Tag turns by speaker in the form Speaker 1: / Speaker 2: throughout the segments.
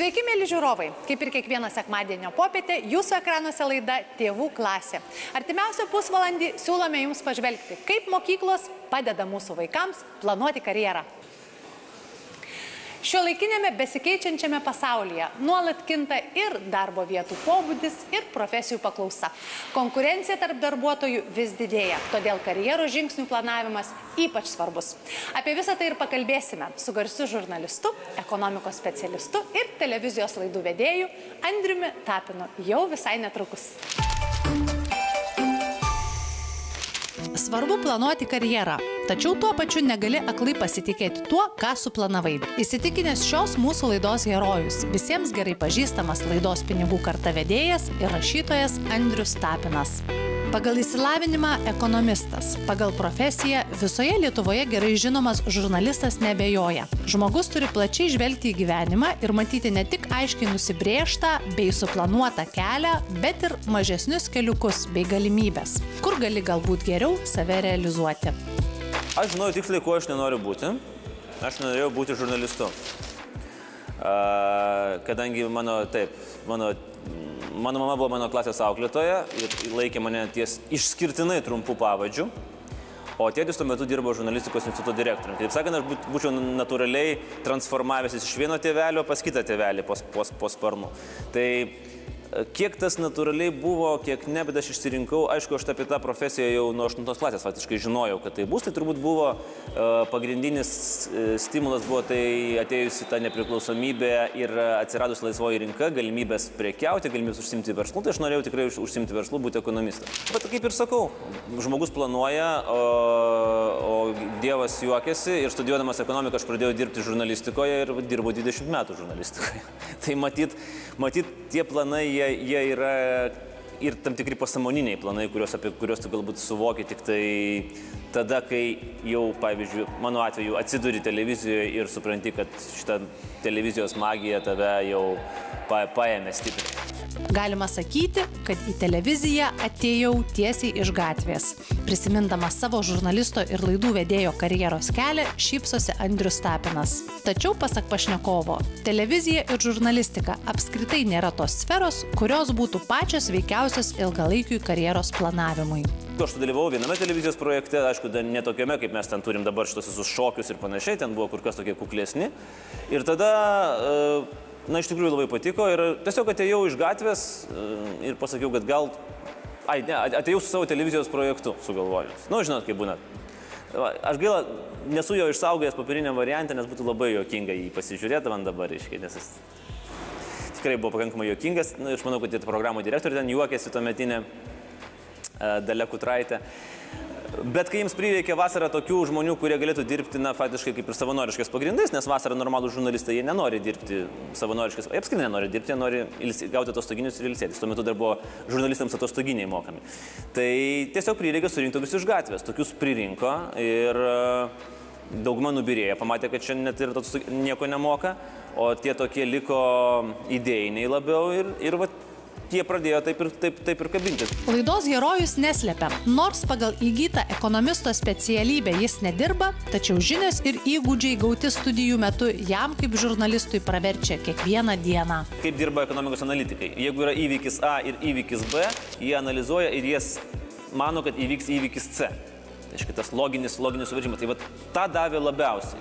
Speaker 1: Sveiki, mėly žiūrovai! Kaip ir kiekvieną sekmadienio popietę, jūsų ekranuose laida Tėvų klasė. Artimiausią pusvalandį siūlome jums pažvelgti, kaip mokyklos padeda mūsų vaikams planuoti karjerą. Šiuolaikinėme besikeičiančiame pasaulyje nuolat kinta ir darbo vietų pobūdis, ir profesijų paklausa. Konkurencija tarp darbuotojų vis didėja, todėl karjeros žingsnių planavimas ypač svarbus. Apie visą tai ir pakalbėsime su garsiu žurnalistu, ekonomikos specialistu ir televizijos laidų vedėju Andriumi Tapinu jau visai netrukus. Svarbu planuoti karjerą, tačiau tuo pačiu negali aklai pasitikėti tuo, ką suplanavai. Įsitikinęs šios mūsų laidos herojus, visiems gerai pažįstamas laidos Pinigų karta vedėjas ir rašytojas Andrius Tapinas. Pagal išsilavinimą ekonomistas, pagal profesiją visoje Lietuvoje gerai žinomas žurnalistas neabejoja. Žmogus turi plačiai žvelgti į gyvenimą ir matyti ne tik aiškiai nusibrėžtą bei suplanuotą kelią, bet ir mažesnius keliukus bei galimybės, kur gali galbūt geriau save realizuoti.
Speaker 2: Aš žinau tiksliai, ko aš nenoriu būti. Aš norėjau būti žurnalistu. Kadangi mano mama buvo mano klasės auklėtoja ir laikė mane ties išskirtinai trumpų pavadžių, o tėtis tuo metu dirbo žurnalistikos instituto direktoriumi. Taip sakant, aš būčiau natūraliai transformavęsis iš vieno tėvelio pas kitą tėvelį po sparnu. Tai kiek tas natūraliai buvo, kiek ne, bet aš išsirinkau, aišku, aš apie tą profesiją jau nuo 8 klasės faktiškai žinojau, kad tai bus, tai turbūt buvo pagrindinis stimulas buvo tai atėjusi tą nepriklausomybę ir atsiradus laisvoji rinka, galimybės prekiauti, galimybės užsimti verslų, tai aš norėjau tikrai užsimti verslų, būti ekonomistas. Bet kaip ir sakau, žmogus planuoja, o Dievas juokiasi ir studijuodamas ekonomiką aš pradėjau dirbti žurnalistikoje ir dirbau 20 metų žurnalistikoje. Tai matyt, tie planai jie yra ir tam tikri pasąmoniniai planai, apie kuriuos tu galbūt suvoki tik tai tada, kai jau, pavyzdžiui, mano atveju atsiduri televizijoje ir supranti, kad šitą televizijos magija tave jau paėmė stipriai.
Speaker 1: Galima sakyti, kad į televiziją atėjau tiesiai iš gatvės. Prisimindamas savo žurnalisto ir laidų vedėjo karjeros kelią, šypsosi Andrius Tapinas. Tačiau, pasak pašnekovo, televizija ir žurnalistika apskritai nėra tos sferos, kurios būtų pačios veikiausios ilgalaikiui karjeros planavimui.
Speaker 2: Aš dalyvavau viename televizijos projekte, aišku, ne tokiame, kaip mes ten turim dabar šitos visus šokius ir panašiai, ten buvo kur kas tokie kuklesni. Ir tada iš tikrųjų labai patiko ir tiesiog atėjau iš gatvės ir pasakiau, kad atėjau su savo televizijos projektu sugalvojus. Žinot, kaip būna. Aš gaila, nesu jo išsaugojęs papiriniam variantą, nes būtų labai juokinga jį pasižiūrėti man dabar, nes jis tikrai buvo pakankamai juokingas. Aš manau, kad ir programų direktorė ten juokėsi tuometinė Dalia Kutraitė. Bet kai jiems prireikė vasarą tokių žmonių, kurie galėtų dirbti, faktiškai kaip ir savanoriškais pagrindais, nes vasarą normalų žurnalistai, jie nenori dirbti savanoriškais, apskritai nenori dirbti, jie nori gauti atostoginius ir ilsėtis. Tuo metu dar buvo žurnalistams atostoginiai mokami. Tai tiesiog prireikė surinkti tokius iš gatvės. Tokius pririnko ir dauguma nubirėjo, pamatė, kad čia net ir nieko nemoka, o tie tokie liko idėjiniai labiau ir jie pradėjo taip ir kabinti.
Speaker 1: Laidos herojus neslepia. Nors pagal įgytą ekonomisto specialybę jis nedirba, tačiau žinios ir įgūdžiai gauti studijų metu jam kaip žurnalistui praverčia kiekvieną dieną.
Speaker 2: Kaip dirba ekonomikos analitikai? Jeigu yra įvykis A ir įvykis B, jie analizuoja ir jie mano, kad įvyks įvykis C. Tai šitas loginis suvaržymas. Tai tą davė labiausiai,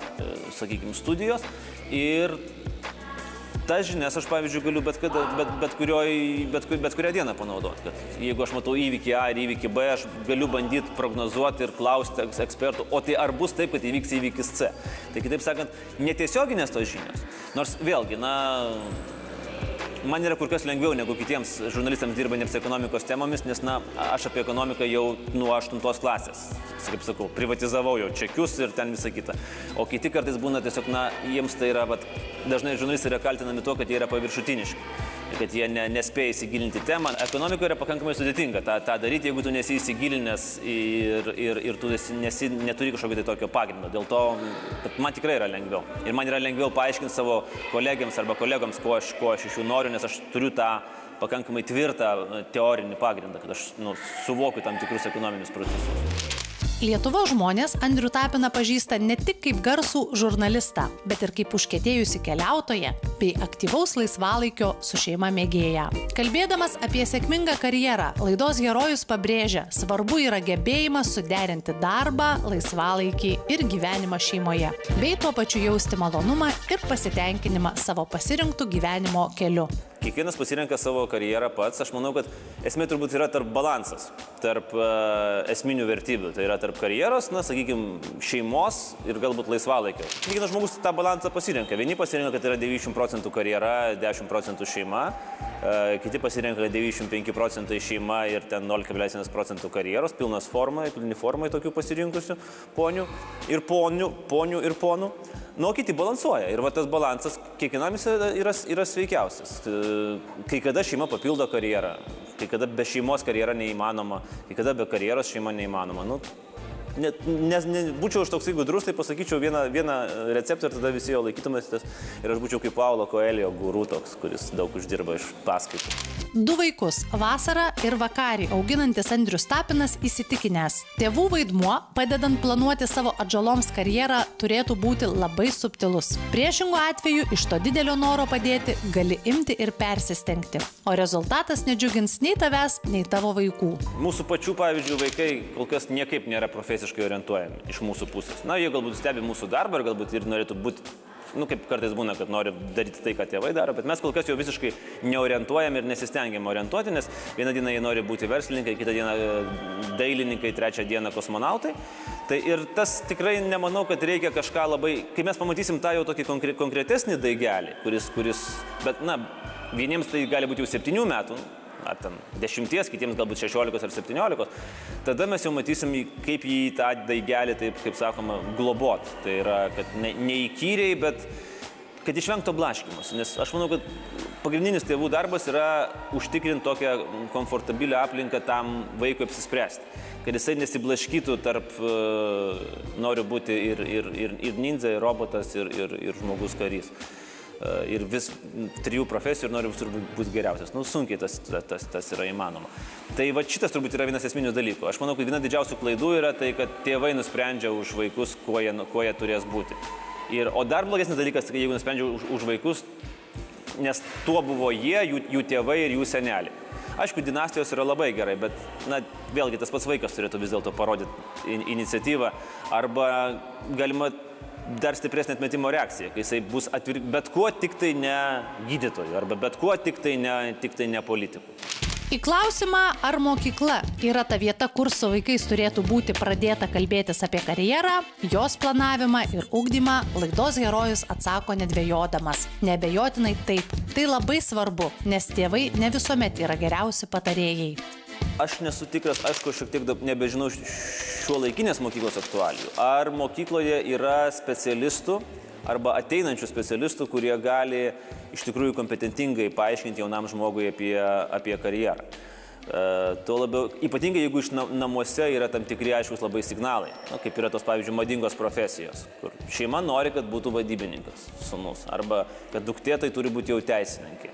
Speaker 2: sakykime, studijos ir tas žinias aš, pavyzdžiui, galiu bet kurią dieną panaudoti. Kad jeigu aš matau įvykį A ir įvykį B, aš galiu bandyti prognozuoti ir klausti ekspertų, o tai ar bus taip, kad įvyks įvykis C. Tai kitaip sakant, netiesioginės tos žinios. Nors vėlgi, man yra kur kas lengviau negu kitiems žurnalistams dirbantiems ekonomikos temomis, nes aš apie ekonomiką jau nuo 8 klasės, kaip sakau, privatizavau jau čekius ir ten visą kitą. O kiti kartais būna tiesiog, jiems tai yra, dažnai žurnalistai yra kaltinami tuo, kad jie yra paviršutiniški, kad jie nespėja įsigilinti temą. Ekonomika yra pakankamai sudėtinga tą daryti, jeigu tu nesi įsigilinęs ir tu neturi kažkokio tai tokio pagrindo. Dėl to man tikrai yra lengviau. Ir man yra lengviau paaiškinti savo kolegiams arba kolegams, ko aš iš jų noriu, nes aš turiu tą pakankamai tvirtą teorinį pagrindą, kad aš suvokiu tam tikrus ekonominius procesus.
Speaker 1: Lietuvos žmonės Andrių Tapiną pažįsta ne tik kaip garsų žurnalistą, bet ir kaip užkietėjusi keliautoją bei aktyvaus laisvalaikio su šeima mėgėją. Kalbėdamas apie sėkmingą karjerą, laidos herojus pabrėžia, svarbu yra gebėjimas suderinti darbą, laisvalaikį ir gyvenimą šeimoje, bei tuo pačiu jausti malonumą ir pasitenkinimą savo pasirinktų gyvenimo keliu.
Speaker 2: Kiekvienas pasirenka savo karjerą pats. Aš manau, kad esmė turbūt yra tarp balansas, tarp esminių vertybių. Tai yra tarp karjeros, sakykime, šeimos ir galbūt laisvalaikio. Kiekvienas žmogus tą balansą pasirenka. Vieni pasirenka, kad yra 90% karjera, 10% šeima. Kiti pasirenka, kad 95% šeima ir ten 0,1% karjeros, pilni formai tokių pasirinkusių ponių ir ponų. Nu, kiti balansuoja. Ir va tas balansas kiekvienam yra sveikiausias. Kai kada šeima papildo karjerą, kai kada be šeimos karjera neįmanoma, kai kada be karjeros šeima neįmanoma. Nu, būčiau aš toksai gudrus, tai pasakyčiau vieną receptą ir tada visi jo laikytumėsitės. Ir aš būčiau kaip Paulo Coelho guru toks, kuris daug uždirba iš paskaitų.
Speaker 1: 2 vaikus, vasarą ir vakarį auginantis Andrius Tapinas įsitikinęs. Tėvų vaidmuo, padedant planuoti savo atžaloms karjerą, turėtų būti labai subtilus. Priešingu atveju iš to didelio noro padėti gali imti ir persistengti. O rezultatas nedžiugins nei tavęs, nei tavo vaikų.
Speaker 2: Mūsų pačių, pavyzdžiui, vaikai kol kas niekaip nėra profesiškai orientuojami iš mūsų pusės. Na, jie galbūt stebi mūsų darbą ir galbūt ir norėtų būti, kaip kartais būna, kad nori daryti tai, ką tėvai daro, bet mes kol kas jau visiškai neorientuojam ir nesistengiam orientuoti, nes vieną dieną jie nori būti verslininkai, kitą dieną dailininkai, trečią dieną kosmonautai. Tai ir tas tikrai nemanau, kad reikia kažką labai, kai mes pamatysim tą jau tokį konkretesnį daigelį, kuris, bet, vieniems tai gali būti jau 7 metų, ar ten 10, kitiems galbūt 16 ar 17, tada mes jau matysim, kaip jį tą daigelį, taip, kaip sakoma, globot. Tai yra, kad neįkyriai, bet kad išvengto blaškymus. Nes aš manau, kad pagrindinis tėvų darbas yra užtikrinti tokią komfortabilią aplinką tam vaikui apsispręsti. Kad jisai nesiblaškytų tarp noriu būti ir ninja, ir robotas, ir žmogus karys. Ir vis 3 profesijų ir noriu visur būti geriausias. Sunkiai tas yra įmanoma. Tai va šitas turbūt yra vienas esminių dalykų. Aš manau, kad viena didžiausių klaidų yra tai, kad tėvai nusprendžia už vaikus, kuo jie turės būti. O dar blogesnis dalykas, jeigu nusprendžia už vaikus, nes tuo buvo jie, jų tėvai ir jų seneliai. Aišku, dinastijos yra labai gerai, bet vėlgi tas pats vaikas turėtų vis dėlto parodyti iniciatyvą arba galima dar stipresnė atmetimo reakcija, kai jisai bus bet kuo tik tai ne gydytojų arba bet kuo tik tai ne politikų.
Speaker 1: Į klausimą, ar mokykla yra ta vieta, kur su vaikais turėtų būti pradėta kalbėtis apie karjerą, jos planavimą ir ugdymą, laidos herojus atsako nedvejodamas. Neabejotinai taip. Tai labai svarbu, nes tėvai ne visuomet yra geriausi patarėjai.
Speaker 2: Aš nesu tikras, aišku, šiek tiek nebežinau šiuolaikinės mokyklos aktualijų. Ar mokykloje yra specialistų arba ateinančių specialistų, kurie gali iš tikrųjų kompetentingai paaiškinti jaunam žmogui apie karjerą. Tuo labiau, ypatingai jeigu iš namuose yra tam tikri aiškus labai signalai, kaip yra tos, pavyzdžiui, madingos profesijos, kur šeima nori, kad būtų vadybininkas sūnus, arba kad duktė tai turi būti jau teisininkai.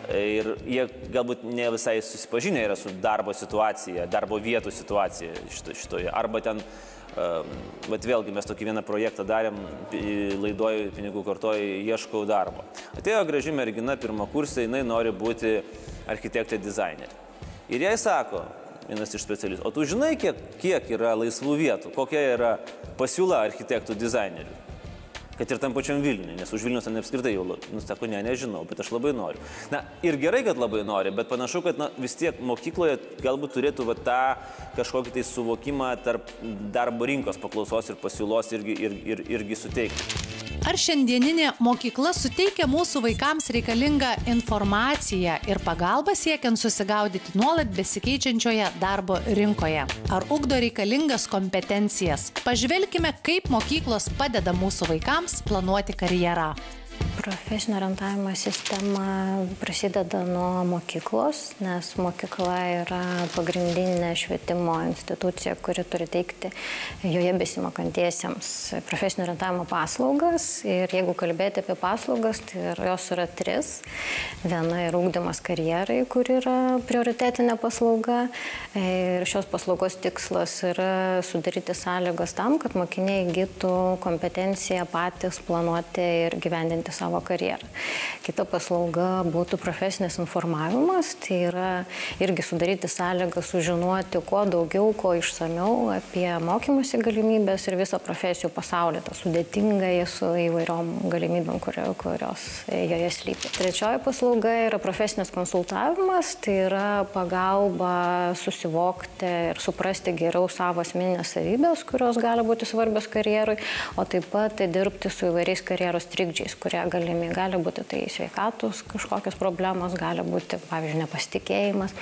Speaker 2: Ir jie galbūt ne visai susipažinę yra su darbo situacija, darbo vietų situacija šitoje. Arba ten, bet vėlgi mes tokį vieną projektą darėm, laidoj Pinigų kortoj ieškau darbo. Atėjo graži mergina, pirmakursė, jinai nori būti architektė dizainerė. Ir jai sako, vienas iš specialistų, o tu žinai, kiek yra laisvų vietų, kokia yra pasiūla architektų dizainerių? Kad ir tam pačiam Vilniui, nes už Vilnius apskritai jau, sako, nežinau, bet aš labai noriu. Ir gerai, kad labai nori, bet panašu, kad vis tiek mokykloje galbūt turėtų tą kažkokį tai suvokimą tarp darbo rinkos paklausos ir pasiūlos irgi suteikti.
Speaker 1: Ar šiandieninė mokykla suteikia mūsų vaikams reikalingą informaciją ir pagalbą siekiant susigaudyti nuolat besikeičiančioje darbo rinkoje? Ar ugdo reikalingas kompetencijas? Pažvelkime, kaip mokyklos padeda mūsų vaikams planuoti karjerą.
Speaker 3: Profesinio orientavimo sistema prasideda nuo mokyklos, nes mokykla yra pagrindinė švietimo institucija, kuri turi teikti joje besimokantiesiems profesinio orientavimo paslaugas. Ir jeigu kalbėti apie paslaugas, tai jos yra 3. Viena yra ugdymas karjerai, kur yra prioritetinė paslauga. Ir šios paslaugos tikslas yra sudaryti sąlygas tam, kad mokiniai įgytų kompetenciją patys planuoti ir gyvendinti savo karjerą. Kita paslauga būtų profesinis informavimas, tai yra irgi sudaryti sąlygą sužinoti kuo daugiau, kuo išsamiau apie mokymosi galimybės ir visą profesijų pasaulį, tą sudėtingą su įvairiom galimybėm, kurios joje slypi. Trečioji paslauga yra profesinis konsultavimas, tai yra pagalba susivokti ir suprasti geriau savo asmeninės savybės, kurios gali būti svarbios karjerui, o taip pat dirbti su įvairiais karjeros trikdžiais, kurie gali būti tai sveikatos kažkokios problemos, gali būti, pavyzdžiui, nepasitikėjimas.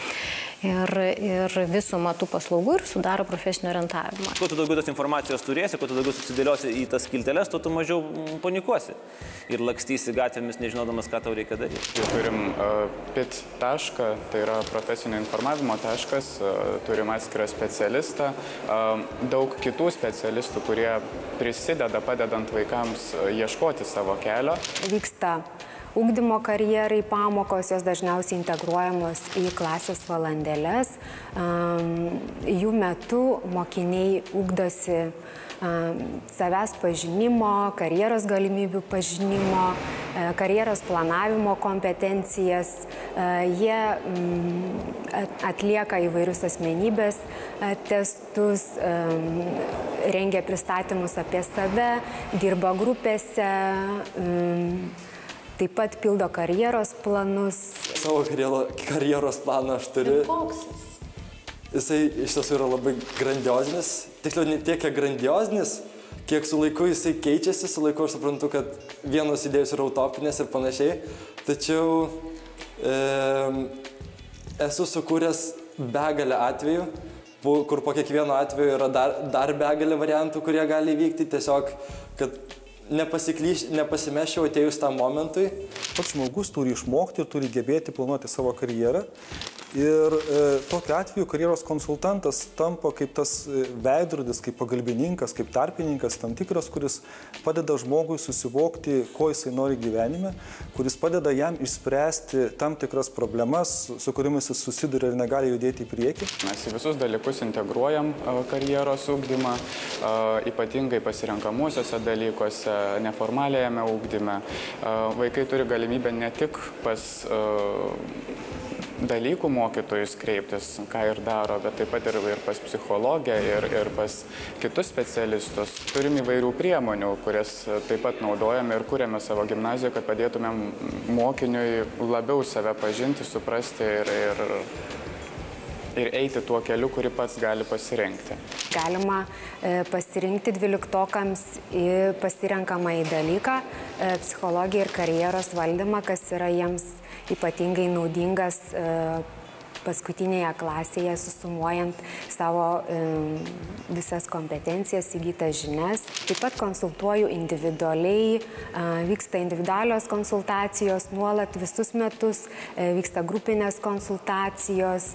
Speaker 3: Ir visumą tų paslaugų ir sudaro profesinio orientavimą.
Speaker 2: Kuo tu daugiau tos informacijos turėsi, kuo tu daugiau susidėliosi į tas skilteles, tuo tu mažiau panikuosi. Ir lakstysi gatvėmis, nežinodamas, ką tau reikia daryti.
Speaker 4: Turim PIT tašką, tai yra profesinio informavimo taškas, turim atskirą specialistą, daug kitų specialistų, kurie prisideda padedant vaikams ieškoti savo kelio.
Speaker 5: Vyksta ugdymo karjerai pamokos, jos dažniausiai integruojamos į klasės valandėles. Jų metu mokiniai ugdosi savęs pažinimo, karjeros galimybių pažinimo, karjeros planavimo kompetencijas. Jie atlieka įvairius asmenybės testus, rengia pristatymus apie save, dirba grupėse, taip pat pildo karjeros planus.
Speaker 6: Savo karjeros planą aš turiu.
Speaker 1: Ir koks jis?
Speaker 6: Jisai iš tiesų yra labai grandiozinis. Tiksliau, ne tiek kiek grandiozinis, kiek su laiku jisai keičiasi. Su laiku aš suprantu, kad vienos idėjos yra utopinės ir panašiai. Tačiau esu sukūręs begalę atvejų, kur po kiekvieno atveju yra dar begalė variantų, kurie gali įvykti. Tiesiog, kad nepasimeščiau atėjus tam momentui.
Speaker 7: Pats žmogus turi išmokti ir turi gebėti planuoti savo karjerą. Ir tokiu atveju karjeros konsultantas tampa kaip tas veidrodis, kaip pagalbininkas, kaip tarpininkas, tam tikras, kuris padeda žmogui susivokti, ko jisai nori gyvenime, kuris padeda jam išspręsti tam tikras problemas, su kuriamis jis susiduria ir negali judėti į priekį.
Speaker 4: Mes į visus dalykus integruojam karjeros ugdymą, ypatingai pasirenkamuosiuose dalykuose, neformalėjame ugdyme. Vaikai turi galimybę ne tik pas dalykų mokytojus kreiptis, ką ir daro, bet taip pat ir pas psichologę, ir pas kitus specialistus. Turim įvairių priemonių, kurias taip pat naudojame ir kuriame savo gimnazijoje, kad padėtumėm mokiniui labiau save pažinti, suprasti ir eiti tuo keliu, kurį pats gali pasirinkti.
Speaker 5: Galima pasirinkti 12-okams pasirenkamą į dalyką, psichologiją ir karjeros valdymą, kas yra jiems ypatingai naudingas paskutinėje klasėje, susumuojant savo visas kompetencijas, įgytas žinias. Taip pat konsultuoju individualiai, vyksta individualios konsultacijos nuolat visus metus, vyksta grupinės konsultacijos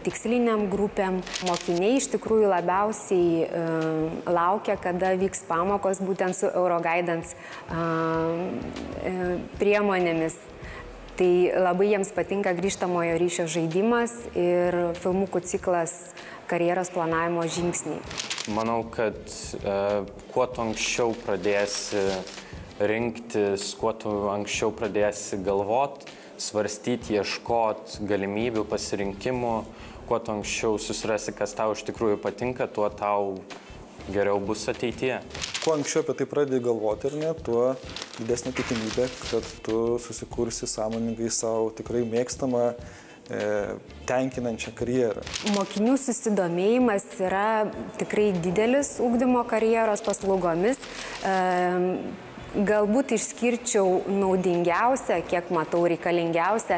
Speaker 5: tiksliniam grupėm. Mokiniai iš tikrųjų labiausiai laukia, kada vyks pamokos būtent su Euroguidance priemonėmis. Tai labai jiems patinka grįžtamojo ryšio žaidimas ir filmukų ciklas karjeros planavimo žingsniai.
Speaker 8: Manau, kad kuo tu anksčiau pradėsi rinktis, kuo tu anksčiau pradėsi galvot, svarstyti, ieškot galimybių, pasirinkimų, kuo tu anksčiau susirasi, kas tau iš tikrųjų patinka, tuo tau geriau bus ateityje.
Speaker 7: Kuo anksčiau apie tai pradedi galvoti, tuo didesnė tikimybė, kad tu susikursi sąmoningai savo tikrai mėgstamą, tenkinančią karjerą.
Speaker 5: Mokinių susidomėjimas yra tikrai didelis ugdymo karjeros paslaugomis. Galbūt išskirčiau naudingiausią, kiek matau reikalingiausią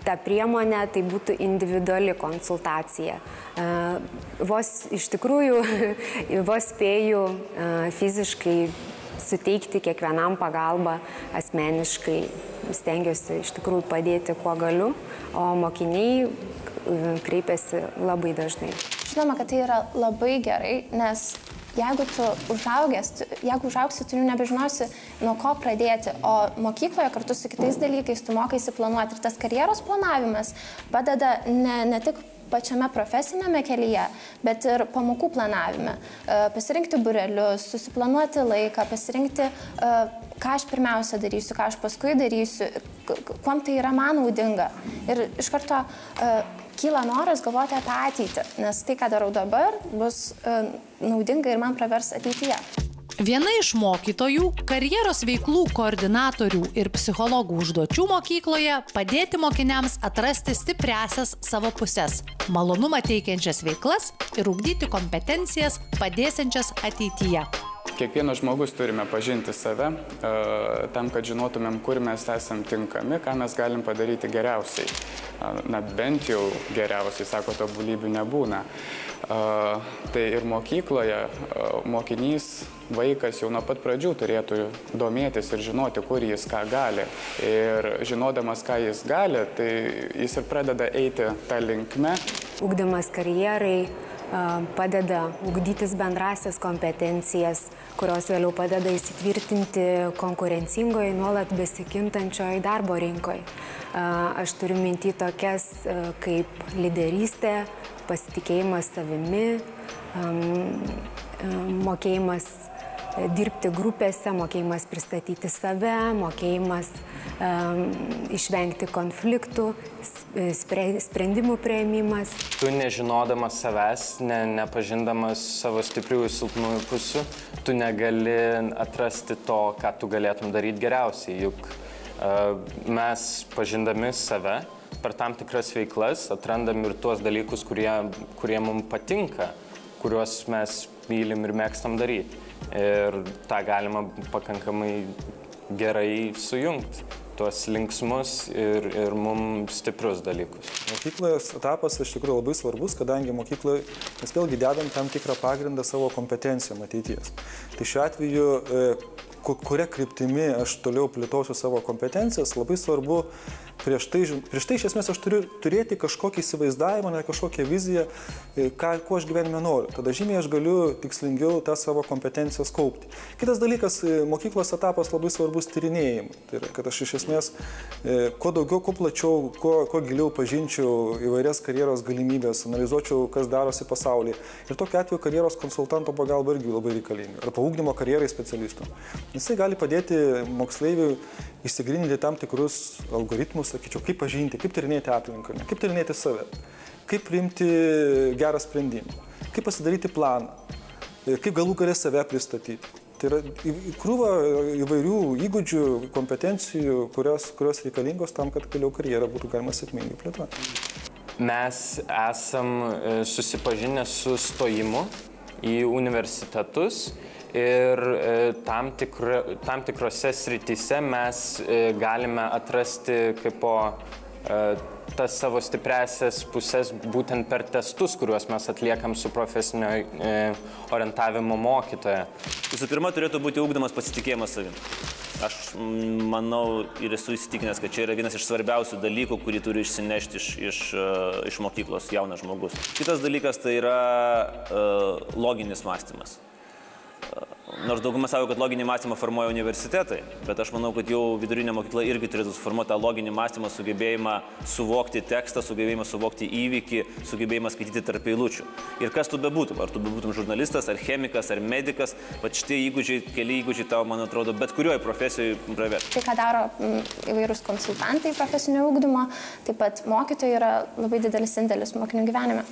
Speaker 5: tą priemonę, tai būtų individuali konsultacija. Vos iš tikrųjų, vos spėju fiziškai suteikti kiekvienam pagalbą asmeniškai. Stengiuosi iš tikrųjų padėti, kuo galiu, o mokiniai kreipiasi labai dažnai.
Speaker 9: Žinoma, kad tai yra labai gerai, nes jeigu tu užaugsi, tu nebežinosi, nuo ko pradėti, o mokykloje kartu su kitais dalykais tu mokaisi planuoti. Ir tas karjeros planavimas padeda ne tik pačiame profesinėme kelyje, bet ir pamokų planavime. Pasirinkti būrelius, susiplanuoti laiką, pasirinkti, ką aš pirmiausia darysiu, ką aš paskui darysiu, kuom tai yra man naudinga. Ir iš karto kyla noras galvoti apie ateitį, nes tai, ką darau dabar, bus naudinga ir man pravers ateityje.
Speaker 1: Viena iš mokytojų, karjeros veiklų koordinatorių ir psichologų užduočių mokykloje padėti mokiniams atrasti stipriasias savo puses, malonumą teikiančias veiklas ir ugdyti kompetencijas padėsiančias ateityje.
Speaker 4: Kiekvienas žmogus turime pažinti save, tam, kad žinotumėm, kur mes esam tinkami, ką mes galim padaryti geriausiai. Na, bent jau geriausiai, sako, tobulybių nebūna. Tai ir mokykloje mokinys, vaikas jau nuo pat pradžių turėtų domėtis ir žinoti, kur jis ką gali. Ir žinodamas, ką jis gali, tai jis ir pradeda eiti tą linkmę.
Speaker 5: Ugdymas karjerai padeda ugdytis bendrasias kompetencijas, kurios vėliau padeda įsitvirtinti konkurencingoje, nuolat besikintančioje darbo rinkoje. Aš turiu minty tokias kaip lyderystė, pasitikėjimas savimi, mokėjimas dirbti grupėse, mokėjimas pristatyti save, mokėjimas išvengti konfliktų, sprendimų priėmimas.
Speaker 8: Tu nežinodamas savęs, nepažindamas savo stipriųjų silpnųjų pusių, tu negali atrasti to, ką tu galėtum daryti geriausiai. Juk mes pažindami save per tam tikras veiklas atrandam ir tuos dalykus, kurie mums patinka, kuriuos mes mylim ir mėgstam daryti. Ir tą galima pakankamai gerai sujungti, tuos linksmus ir mums stiprius dalykus.
Speaker 7: Mokyklos etapas iš tikrųjų labai svarbus, kadangi mokykloje mes vėlgi dedam tam tikrą pagrindą savo kompetencijom ateities. Tai šiuo atveju, kuria kryptimi aš toliau plėtosiu savo kompetencijas, labai svarbu prieš tai iš esmės aš turiu turėti kažkokį įsivaizdavimą, kažkokią viziją, ko aš gyvenime noriu. Tada žymiai aš galiu tikslingiau tą savo kompetencijas kaupti. Kitas dalykas, mokyklos etapas labai svarbus tyrinėjimui. Tai yra, kad aš iš esmės kuo daugiau, kuo plačiau, kuo giliau pažinčiau įvairias karjeros galimybės, analizuočiau, kas darosi pasaulyje. Ir tokiu atveju karjeros konsultanto pagalba irgi labai reikalinga. Arba ugdymo karjerai specialistų. Jisai gali padėti moksleiviui išsigryninti tam tikrus algoritmus, sakyčiau, kaip pažinti, kaip tyrinėti aplinką, kaip tyrinėti save, kaip priimti gerą sprendimą, kaip pasidaryti planą, kaip galų gale save pristatyti. Tai yra krūva įvairių įgūdžių, kompetencijų, kurios reikalingos tam, kad vėliau karjerą būtų galima sėkmingai plėtoti.
Speaker 8: Mes esam susipažinę su stojimu į universitetus ir tam tikrose srityse mes galime atrasti kaip tas savo stipriasias pusės būtent per testus, kuriuos mes atliekam su profesinio orientavimo mokytoja.
Speaker 2: Visų pirma, turėtų būti ugdomas pasitikėjimas savim. Aš manau ir esu įsitikinęs, kad čia yra vienas iš svarbiausių dalykų, kurį turi išsinešti iš mokyklos jaunas žmogus. Kitas dalykas tai yra loginis mąstymas. Nors dauguma savo, kad loginį mąstymą formuoja universitetai, bet aš manau, kad jau vidurinė mokykla irgi turėtų suformuoti tą loginį mąstymą, sugebėjimą suvokti tekstą, sugebėjimą suvokti įvykį, sugebėjimą skaityti tarp eilučių. Ir kas tu bebūtum, ar tu bebūtum žurnalistas, ar chemikas, ar medikas, bet šitie įgūdžiai, keli įgūdžiai tau, man atrodo, bet kurioje profesijoje pravėtų.
Speaker 9: Tai, ką daro įvairūs konsultantai profesinio ugdymo, taip pat mokytojai yra labai didelis indėlis mokinių gyvenime.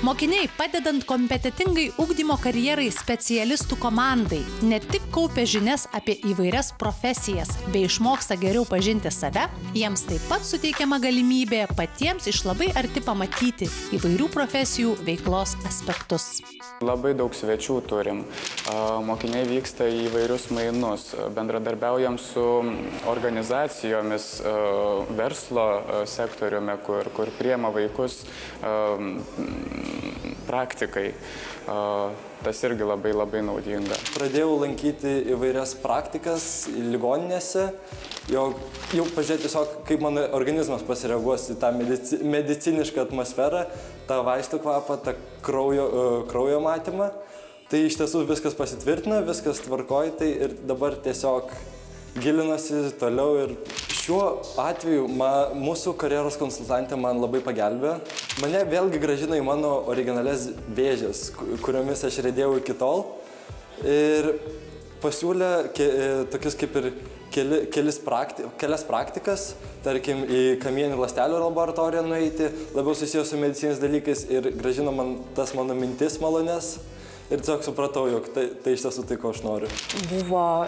Speaker 1: Mokiniai, padedant kompetitingai ugdymo karjerai specialistų komandai, ne tik kaupia žinias apie įvairias profesijas, bei išmoksta geriau pažinti save, jiems taip pat suteikiama galimybė patiems iš labai arti pamatyti įvairių profesijų veiklos aspektus.
Speaker 4: Labai daug svečių turim. Mokiniai vyksta į įvairius mainus, bendradarbiaujam su organizacijomis verslo sektoriumi, kur priema vaikus praktikai. Tas irgi labai naudinga.
Speaker 6: Pradėjau lankyti įvairias praktikas ligoninėse, jau pažiūrėti tiesiog, kaip mano organizmas pasireaguos į tą medicinišką atmosferą, tą vaistų kvapą, tą kraujo matymą. Tai iš tiesų viskas pasitvirtina, viskas tvarkoja, tai ir dabar tiesiog gilinuosi toliau ir šiuo atveju mūsų karjeros konsultantė man labai pagelbėjo. Mane vėlgi grąžino į mano originalias vėžes, kuriomis aš riedėjau iki tol ir pasiūlė tokius kaip ir kelias praktikas, tarkim į kamieninių ląstelių laboratoriją nueiti, labiau susijęs su medicininiais dalykais ir grąžino man tas mano mintis malonės. Ir tiesiog supratau, jog tai iš tiesų tai, ko aš noriu.
Speaker 5: Buvo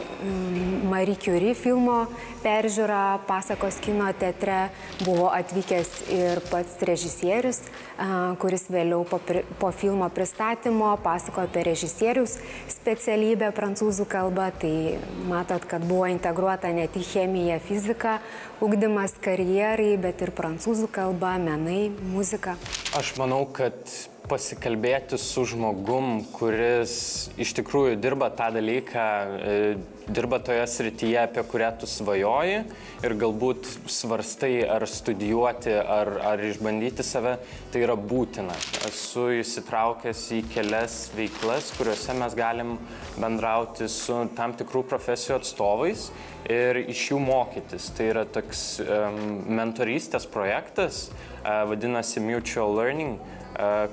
Speaker 5: Marie Curie filmo peržiūra Pasakos kino teatre, buvo atvykęs ir pats režisierius, kuris vėliau po filmo pristatymo pasakojo apie režisierius specialybę prancūzų kalbą. Tai matot, kad buvo integruota ne tik chemija, fizika, ugdymas karjerai, bet ir prancūzų kalba, menai, muzika.
Speaker 8: Aš manau, kad pasikalbėti su žmogum, kuris iš tikrųjų dirba tą dalyką, dirba toje srityje, apie kurią tu svajoji ir galbūt svarstai ar studijuoti, ar išbandyti save, tai yra būtina. Esu įsitraukęs į kelias veiklas, kuriuose mes galim bendrauti su tam tikrų profesijų atstovais ir iš jų mokytis. Tai yra toks mentorystės projektas, vadinasi Mutual Learning,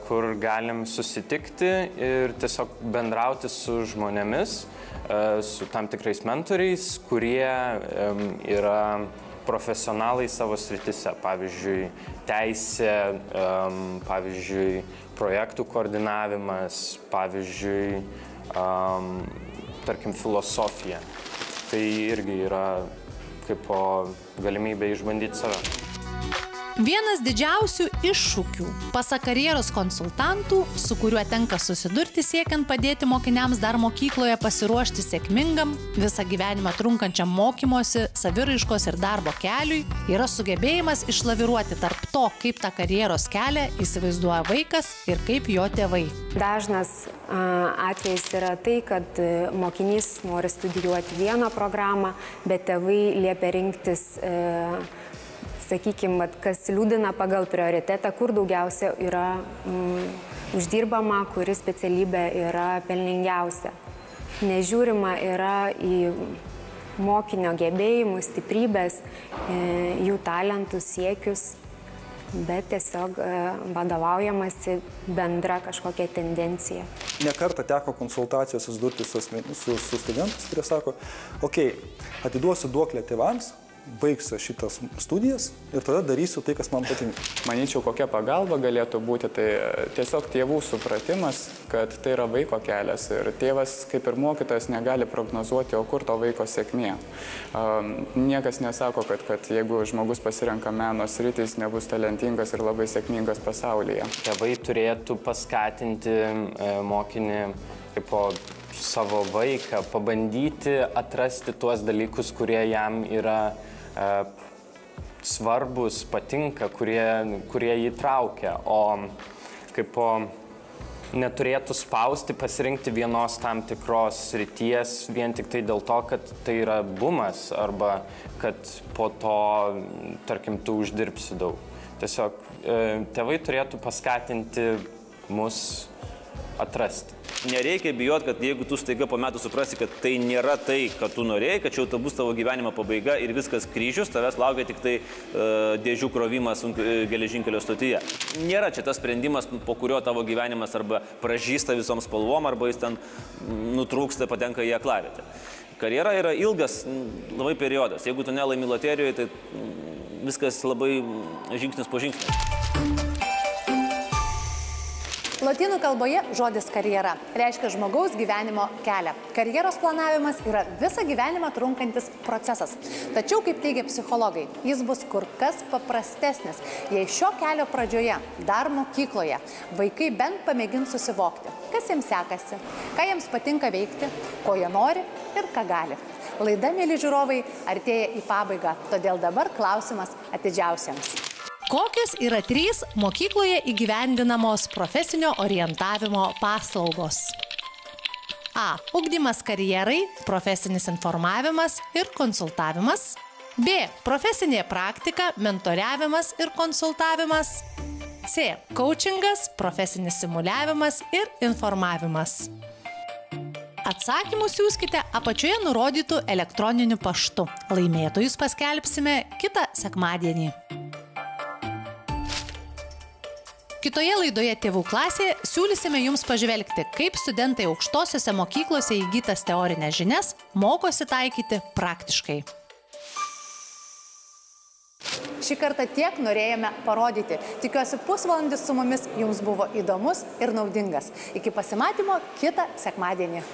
Speaker 8: kur galim susitikti ir tiesiog bendrauti su žmonėmis, su tam tikrais mentoriais, kurie yra profesionalai savo sritise. Pavyzdžiui, teisė, pavyzdžiui, projektų koordinavimas, pavyzdžiui, tarkim, filosofija. Tai irgi yra kaip galimybė išbandyti save.
Speaker 1: Vienas didžiausių iššūkių, pasak karjeros konsultantų, su kuriuo tenka susidurti siekiant padėti mokiniams dar mokykloje pasiruošti sėkmingam, visą gyvenimą trunkančiam mokymosi, saviraiškos ir darbo keliui, yra sugebėjimas išlaviruoti tarp to, kaip tą karjeros kelią įsivaizduoja vaikas ir kaip jo tėvai.
Speaker 5: Dažnas atvejis yra tai, kad mokinys nori studijuoti vieną programą, bet tėvai liepia rinktis sakykime, kas liūdina pagal prioritetą, kur daugiausia yra uždirbama, kuri specialybė yra pelningiausia. Nežiūrima yra į mokinio gebėjimus, stiprybės, jų talentus, siekius, bet tiesiog vadovaujamasi bendra kažkokia tendencija.
Speaker 7: Nekartą teko konsultacijos susidurti su studentais, kurie sako, atiduosiu duoklę tėvams, baigsiu šitas studijas ir tada darysiu tai, kas man patinka.
Speaker 4: Manyčiau, kokia pagalba galėtų būti, tai tiesiog tėvų supratimas, kad tai yra vaiko kelias ir tėvas, kaip ir mokytojas, negali prognozuoti, o kur to vaiko sėkmė. Niekas nesako, kad jeigu žmogus pasirenka meno sritį, jis nebus talentingas ir labai sėkmingas pasaulyje.
Speaker 8: Tėvai turėtų paskatinti mokinį kaip savo vaiką, pabandyti atrasti tuos dalykus, kurie jam yra svarbus, patinka, kurie jį traukia, o kaip neturėtų spausti pasirinkti vienos tam tikros srities vien tik tai dėl to, kad tai yra bumas arba kad po to, tarkim, tu uždirbsi daug. Tiesiog tėvai turėtų paskatinti mus atrasti.
Speaker 2: Nereikia bijoti, kad jeigu tu staiga po metų suprasi, kad tai nėra tai, kad tu norėjai, kad čia jau bus tavo gyvenimo pabaiga ir viskas kryžius, tavęs laukia tik tai dėžių krovimas geležinkelio stotyje. Nėra čia tas sprendimas, po kurio tavo gyvenimas arba pražysta visom spalvom, arba jis ten nutrūksta, patenka į aklavietę. Karjera yra ilgas labai periodas. Jeigu tu nelaimi loterijoje, tai viskas labai žingsnis po žingsnio.
Speaker 1: Lotynų kalboje žodis karjera reiškia žmogaus gyvenimo kelią. Karjeros planavimas yra visą gyvenimą trunkantis procesas. Tačiau, kaip teigia psichologai, jis bus kur kas paprastesnis, jei šio kelio pradžioje, dar mokykloje, vaikai bent pamėgins susivokti, kas jiems sekasi, ką jiems patinka veikti, ko jie nori ir ką gali. Laida, mėly žiūrovai, artėja į pabaigą, todėl dabar klausimas atidžiausiems. Kokios yra 3 mokykloje įgyvendinamos profesinio orientavimo paslaugos? A. Ugdymas karjerai, profesinis informavimas ir konsultavimas. B. Profesinė praktika, mentoriavimas ir konsultavimas. C. Coachingas, profesinis simuliavimas ir informavimas. Atsakymus siųskite apačioje nurodytų elektroniniu paštu. Laimėtojus paskelbsime kitą sekmadienį. Kitoje laidoje Tėvų klasėje siūlysime jums pažvelgti, kaip studentai aukštosiose mokyklose įgytas teorinės žinias mokosi taikyti praktiškai. Šį kartą tiek norėjome parodyti. Tikiuosi, pusvalandis su mumis jums buvo įdomus ir naudingas. Iki pasimatymo kitą sekmadienį.